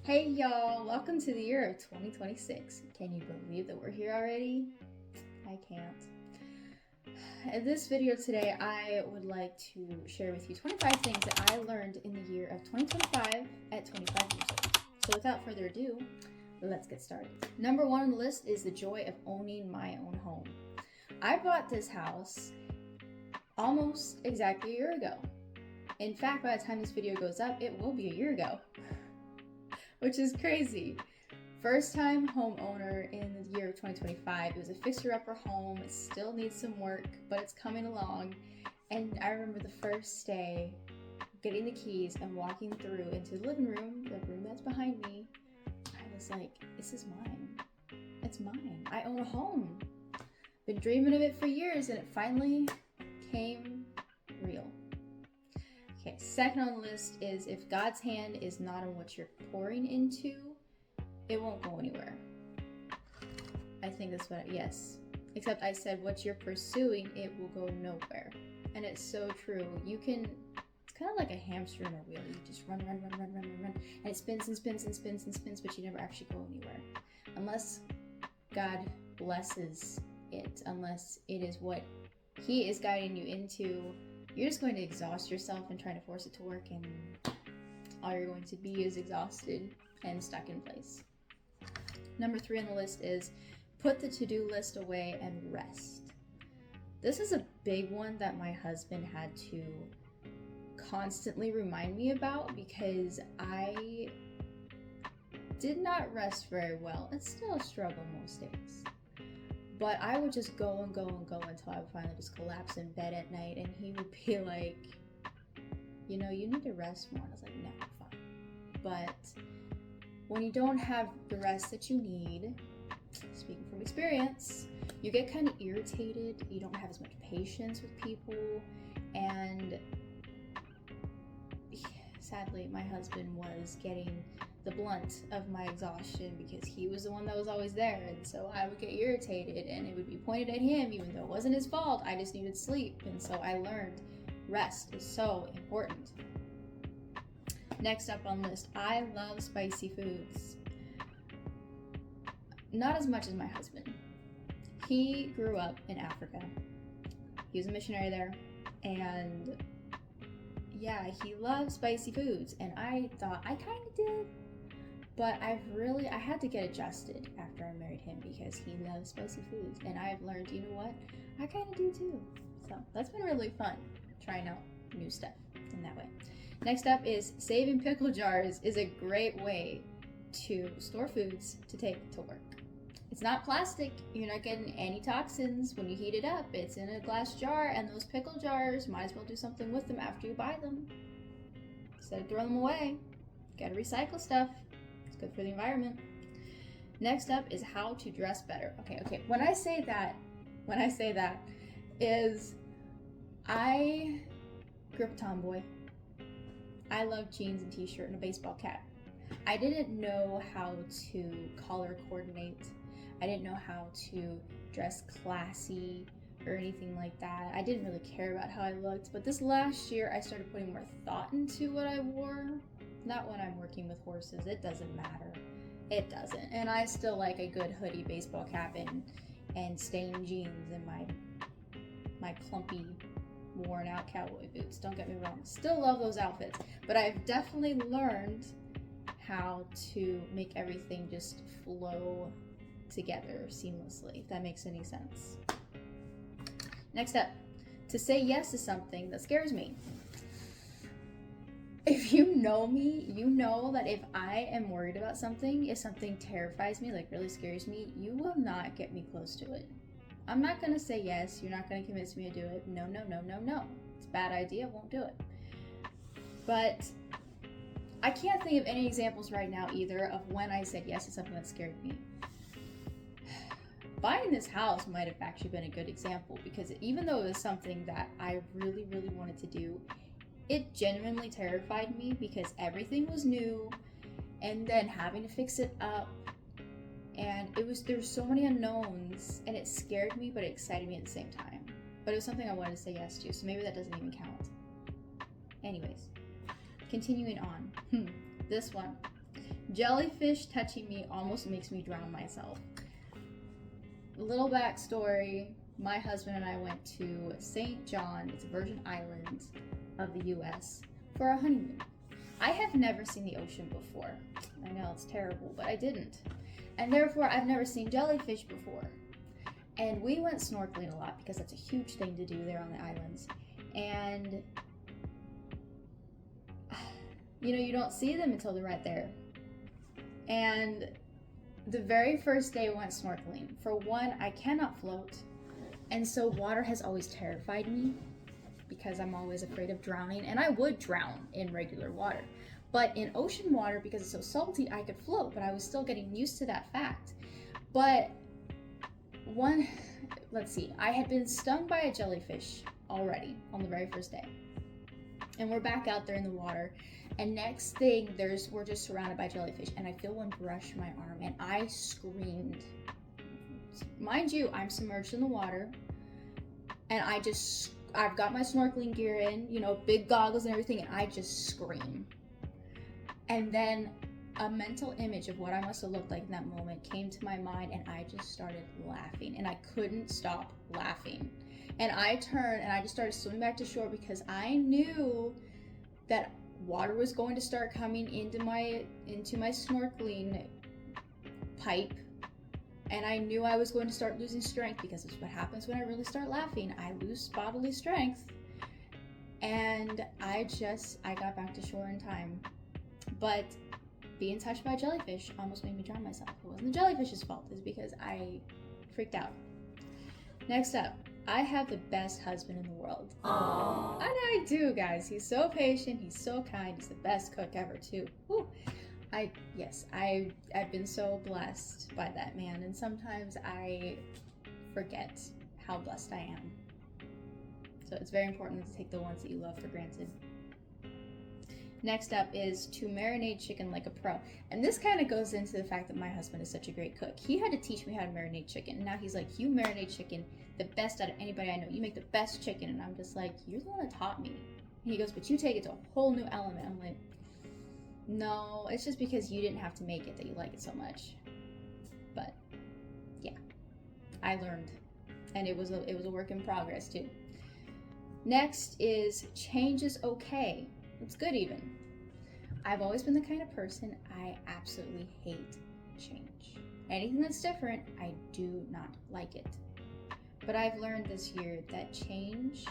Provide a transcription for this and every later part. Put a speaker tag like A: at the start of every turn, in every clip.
A: Hey y'all, welcome to the year of 2026. Can you believe that we're here already? I can't. In this video today, I would like to share with you 25 things that I learned in the year of 2025 at 25 years old. So without further ado, let's get started. Number one on the list is the joy of owning my own home. I bought this house almost exactly a year ago. In fact, by the time this video goes up, it will be a year ago. Which is crazy. First time homeowner in the year of 2025. It was a fixer-upper home. It still needs some work, but it's coming along. And I remember the first day getting the keys and walking through into the living room, the room that's behind me. I was like, this is mine. It's mine. I own a home. Been dreaming of it for years and it finally came real. Okay, second on the list is if God's hand is not on what you're pouring into, it won't go anywhere. I think that's what, yes. Except I said what you're pursuing, it will go nowhere. And it's so true. It's kind of like a hamster in a wheel. You just run. And it spins and spins and spins and spins, but you never actually go anywhere. Unless God blesses it, unless it is what He is guiding you into. You're just going to exhaust yourself and trying to force it to work, and all you're going to be is exhausted and stuck in place. Number 3 on the list is put the to-do list away and rest. This is a big one that my husband had to constantly remind me about because I did not rest very well. It's still a struggle most days. But I would just go and go and go until I would finally just collapse in bed at night, and he would be like, you need to rest more. And I was like, no, I'm fine. But when you don't have the rest that you need, speaking from experience, you get kind of irritated. You don't have as much patience with people. And sadly, my husband was getting the blunt of my exhaustion because he was the one that was always there, and so I would get irritated and it would be pointed at him even though it wasn't his fault. I just needed sleep, and so I learned rest is so important. Next up on the list, I love spicy foods. Not as much as my husband. He grew up in Africa. He was a missionary there, and yeah, he loves spicy foods, and I thought I kind of did. But I had to get adjusted after I married him because he loves spicy foods. And I've learned, you know what? I kind of do too. So that's been really fun, trying out new stuff in that way. Next up is saving pickle jars is a great way to store foods to take to work. It's not plastic. You're not getting any toxins when you heat it up. It's in a glass jar, and those pickle jars, might as well do something with them after you buy them. Instead of throwing them away, gotta recycle stuff. Good for the environment. Next up is how to dress better. Okay. When I say that is I grew up a tomboy. I love jeans and t-shirt and a baseball cap. I didn't know how to color coordinate. I didn't know how to dress classy or anything like that. I didn't really care about how I looked, but this last year I started putting more thought into what I wore. Not when I'm working with horses, it doesn't matter. It doesn't. And I still like a good hoodie, baseball cap, and stained jeans and my clumpy, worn out cowboy boots. Don't get me wrong. Still love those outfits. But I've definitely learned how to make everything just flow together seamlessly, if that makes any sense. Next up, to say yes to something that scares me. If you know me, you know that if I am worried about something, if something terrifies me, like really scares me, you will not get me close to it. I'm not going to say yes. You're not going to convince me to do it. No. It's a bad idea. Won't do it. But I can't think of any examples right now either of when I said yes to something that scared me. Buying this house might have actually been a good example because even though it was something that I really, really wanted to do, it genuinely terrified me because everything was new and then having to fix it up, and there's so many unknowns, and it scared me but it excited me at the same time. But it was something I wanted to say yes to, so maybe that doesn't even count. Anyways, continuing on. This one. Jellyfish touching me almost makes me drown myself. Little backstory, my husband and I went to St. John, it's a Virgin Island of the US, for a honeymoon. I have never seen the ocean before. I know it's terrible, but I didn't. And therefore, I've never seen jellyfish before. And we went snorkeling a lot because that's a huge thing to do there on the islands. And, you know, you don't see them until they're right there. And the very first day we went snorkeling, for one, I cannot float. And so water has always terrified me because I'm always afraid of drowning. And I would drown in regular water. But in ocean water, because it's so salty, I could float, but I was still getting used to that fact. But I had been stung by a jellyfish already on the very first day. And we're back out there in the water. And next thing, we're just surrounded by jellyfish. And I feel one brush my arm and I screamed. Mind you, I'm submerged in the water. And I've got my snorkeling gear in, you know, big goggles and everything. And I just scream. And then a mental image of what I must have looked like in that moment came to my mind, and I just started laughing, and I couldn't stop laughing. And I turned and I just started swimming back to shore because I knew that water was going to start coming into my snorkeling pipe, and I knew I was going to start losing strength because it's what happens when I really start laughing. I lose bodily strength, and I got back to shore in time. But being touched by a jellyfish almost made me drown myself. It wasn't the jellyfish's fault, it's because I freaked out. Next up, I have the best husband in the world. Aww. And I do, guys. He's so patient, he's so kind, he's the best cook ever too. Whew. I've been so blessed by that man, and sometimes I forget how blessed I am. So it's very important to take the ones that you love for granted. Next up is to marinate chicken like a pro. And this kind of goes into the fact that my husband is such a great cook. He had to teach me how to marinate chicken. And now he's like, you marinate chicken the best out of anybody I know. You make the best chicken. And I'm just like, you're the one that taught me. And he goes, but you take it to a whole new element. I'm like, no, it's just because you didn't have to make it that you like it so much. But yeah, I learned. And it was a work in progress too. Next is change is okay. It's good even. I've always been the kind of person, I absolutely hate change. Anything that's different, I do not like it. But I've learned this year that change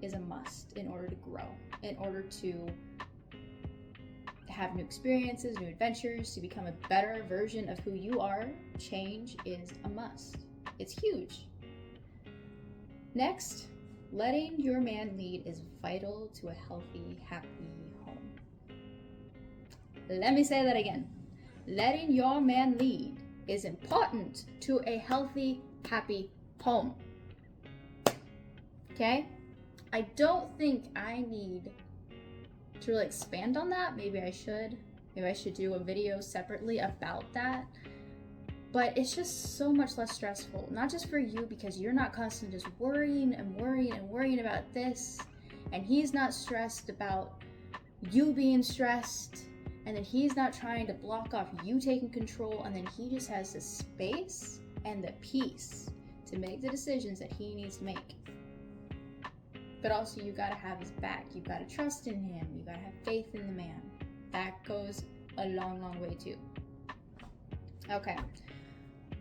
A: is a must in order to grow, in order to have new experiences, new adventures, to become a better version of who you are. Change is a must. It's huge. Next, letting your man lead is vital to a healthy, happy home. Let me say that again. Letting your man lead is important to a healthy, happy home. Okay? I don't think I need to really expand on that. Maybe I should. Maybe I should do a video separately about that. But it's just so much less stressful, not just for you, because you're not constantly just worrying about this, and he's not stressed about you being stressed, and then he's not trying to block off you taking control, and then he just has the space and the peace to make the decisions that he needs to make. But also, you gotta have his back. You gotta trust in him. You gotta have faith in the man. That goes a long, long way too. Okay.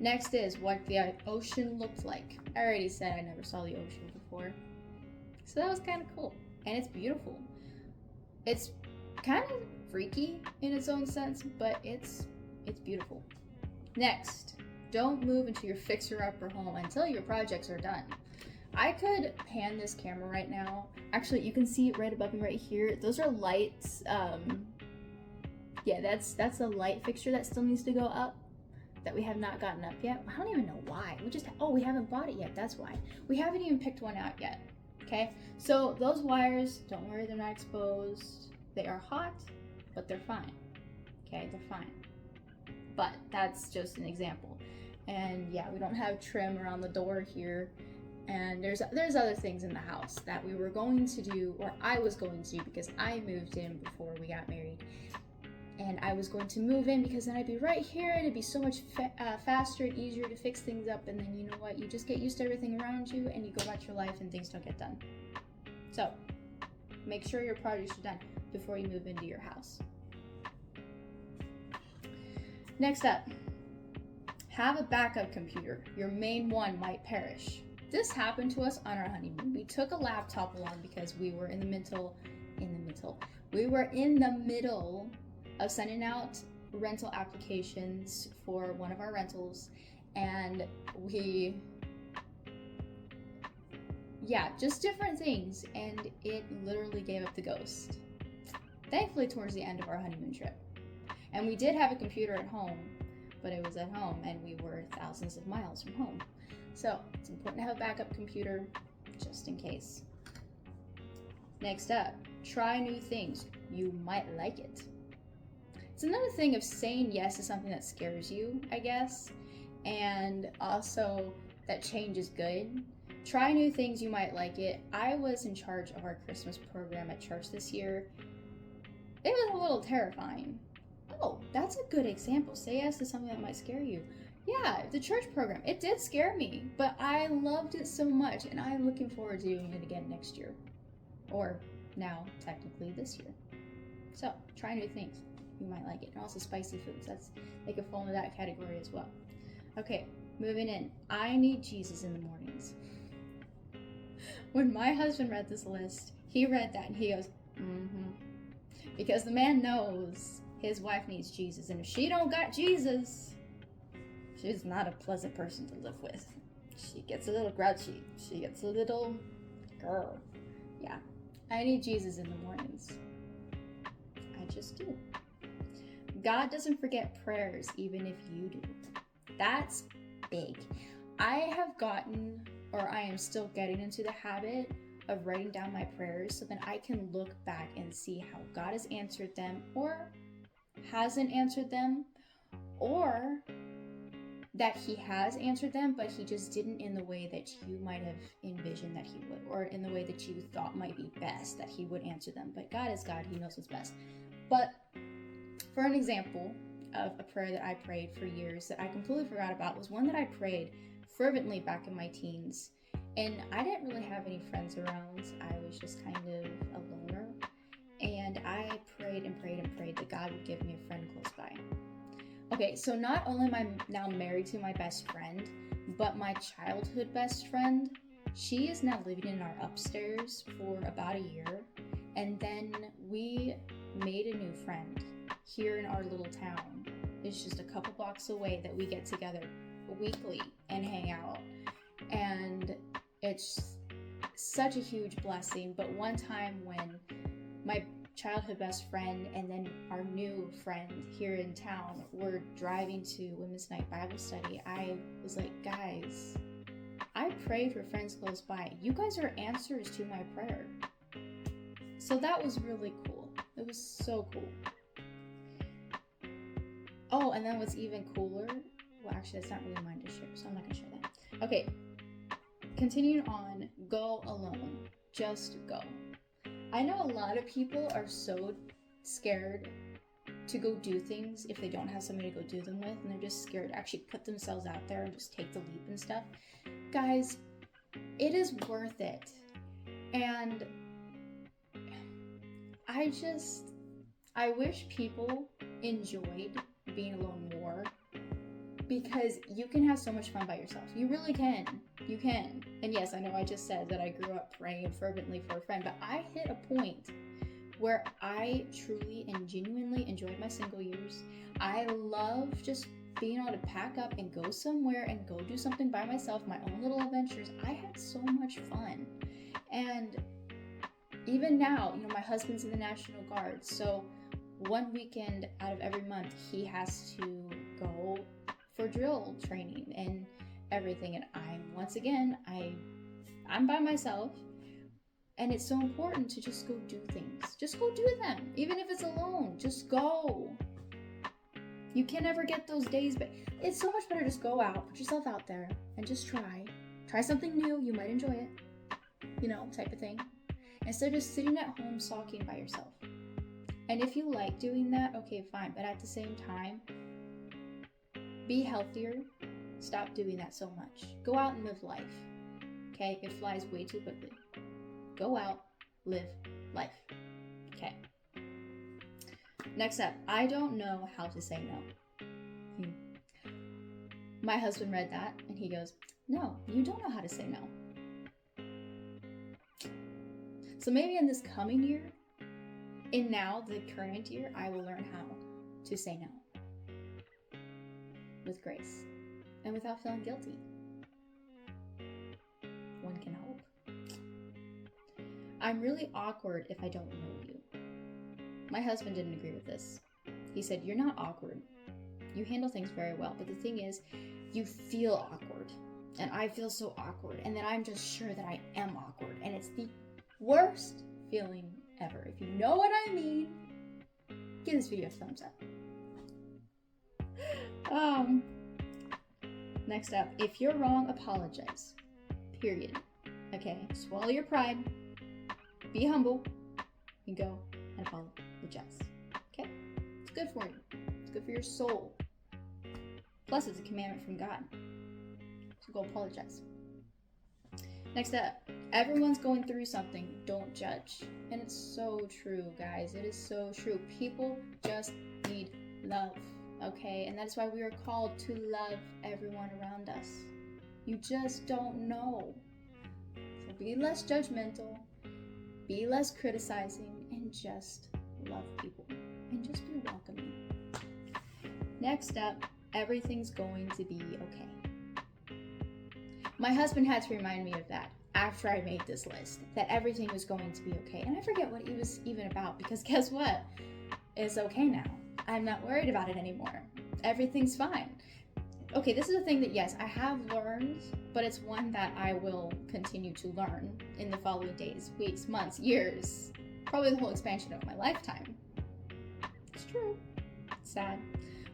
A: Next is what the ocean looked like. I already said I never saw the ocean before. So that was kind of cool. And it's beautiful. It's kind of freaky in its own sense, but it's beautiful. Next, don't move into your fixer-upper home until your projects are done. I could pan this camera right now. Actually, you can see it right above me right here. Those are lights. Yeah, that's the light fixture that still needs to go up, that we have not gotten up yet. I don't even know why. We haven't bought it yet. That's why. We haven't even picked one out yet. Okay? So those wires, don't worry, they're not exposed. They are hot, but they're fine. Okay? They're fine. But that's just an example. And yeah, we don't have trim around the door here. And there's other things in the house that we were going to do, or I was going to do, because I moved in before we got married. and I was going to move in because then I'd be right here and it'd be so much faster and easier to fix things up. And then you know what? You just get used to everything around you and you go about your life and things don't get done. So make sure your projects are done before you move into your house. Next up, have a backup computer. Your main one might perish. This happened to us on our honeymoon. We took a laptop along because we were in the middle of sending out rental applications for one of our rentals, and just different things, and it literally gave up the ghost. Thankfully, towards the end of our honeymoon trip. And we did have a computer at home, but it was at home and we were thousands of miles from home. So it's important to have a backup computer just in case. Next up, try new things. You might like it. It's another thing of saying yes to something that scares you, I guess, and also that change is good. Try new things, you might like it. I was in charge of our Christmas program at church this year. It was a little terrifying. Oh, that's a good example. Say yes to something that might scare you. Yeah, the church program. It did scare me, but I loved it so much, and I'm looking forward to doing it again next year. Or now, technically, this year. So, try new things. You might like it. And also spicy foods. They could fall into that category as well. Okay, moving in. I need Jesus in the mornings. When my husband read this list, he read that and he goes, because the man knows his wife needs Jesus, and if she don't got Jesus, she's not a pleasant person to live with. She gets a little grouchy. She gets a little girl. Yeah, I need Jesus in the mornings. I just do. God doesn't forget prayers, even if you do. That's big. I have gotten, or I am still getting into the habit of writing down my prayers so that I can look back and see how God has answered them or hasn't answered them, or that he has answered them, but he just didn't in the way that you might have envisioned that he would, or in the way that you thought might be best that he would answer them. But God is God, he knows what's best. But for an example of a prayer that I prayed for years that I completely forgot about was one that I prayed fervently back in my teens. And I didn't really have any friends around. I was just kind of a loner. And I prayed and prayed and prayed that God would give me a friend close by. Okay, so not only am I now married to my best friend, but my childhood best friend, she is now living in our upstairs for about a year. And then we made a new friend here in our little town. It's just a couple blocks away that we get together weekly and hang out. And it's such a huge blessing. But one time when my childhood best friend and then our new friend here in town were driving to Women's Night Bible Study, I was like, guys, I pray for friends close by. You guys are answers to my prayer. So that was really cool. It was so cool. Oh, and then what's even cooler, well, actually, that's not really mine to share, so I'm not going to share that. Okay, continuing on, go alone. Just go. I know a lot of people are so scared to go do things if they don't have somebody to go do them with, and they're just scared to actually put themselves out there and just take the leap and stuff. Guys, it is worth it. And I wish people enjoyed being alone more, because you can have so much fun by yourself. You really can. You can. And yes, I know I just said that I grew up praying fervently for a friend, but I hit a point where I truly and genuinely enjoyed my single years. I love just being able to pack up and go somewhere and go do something by myself, my own little adventures. I had so much fun. And even now, my husband's in the National Guard, so one weekend out of every month, he has to go for drill training and everything. And I'm by myself, and it's so important to just go do things. Just go do them, even if it's alone. Just go. You can never get those days, but it's so much better just go out, put yourself out there, and just try something new. You might enjoy it, type of thing, instead of just sitting at home sulking by yourself. And if you like doing that, okay, fine. But at the same time, be healthier. Stop doing that so much. Go out and live life. Okay? It flies way too quickly. Go out, live life. Okay. Next up, I don't know how to say no. My husband read that and he goes, no, you don't know how to say no. So maybe in this coming year, the current year, I will learn how to say no. With grace. And without feeling guilty. One can hope. I'm really awkward if I don't know you. My husband didn't agree with this. He said, you're not awkward. You handle things very well. But the thing is, you feel awkward. And I feel so awkward. And then I'm just sure that I am awkward. And it's the worst feeling ever. If you know what I mean, give this video a thumbs up. Next up, if you're wrong, apologize. Period. Okay? Swallow your pride. Be humble. And go and apologize. Okay? It's good for you. It's good for your soul. Plus, it's a commandment from God. So go apologize. Next up, everyone's going through something. Don't judge. And it's so true, guys. It is so true. People just need love. Okay? And that's why we are called to love everyone around us. You just don't know. So be less judgmental. Be less criticizing. And just love people. And just be welcoming. Next up, everything's going to be okay. My husband had to remind me of that after I made this list, that everything was going to be okay. And I forget what it was even about, because guess what? It's okay now. I'm not worried about it anymore. Everything's fine. Okay, this is a thing that, yes, I have learned, but it's one that I will continue to learn in the following days, weeks, months, years, probably the whole expansion of my lifetime. It's true. It's sad.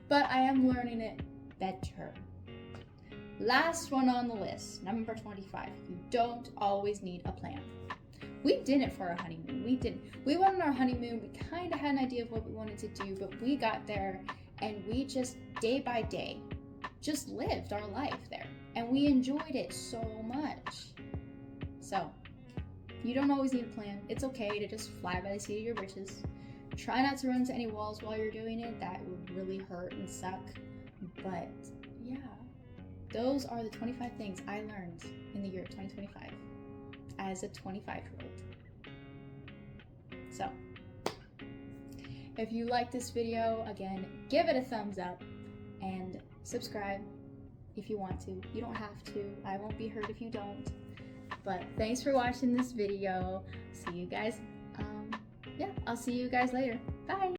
A: But I am learning it better. Last one on the list, number 25. You don't always need a plan. We didn't for our honeymoon. We didn't. We went on our honeymoon. We kind of had an idea of what we wanted to do, but we got there and we just, day by day, just lived our life there. And we enjoyed it so much. So, you don't always need a plan. It's okay to just fly by the seat of your britches. Try not to run into any walls while you're doing it. That would really hurt and suck. But, yeah. Those are the 25 things I learned in the year of 2025 as a 25-year-old. So, if you like this video, again, give it a thumbs up and subscribe if you want to. You don't have to. I won't be hurt if you don't. But thanks for watching this video. See you guys. I'll see you guys later. Bye.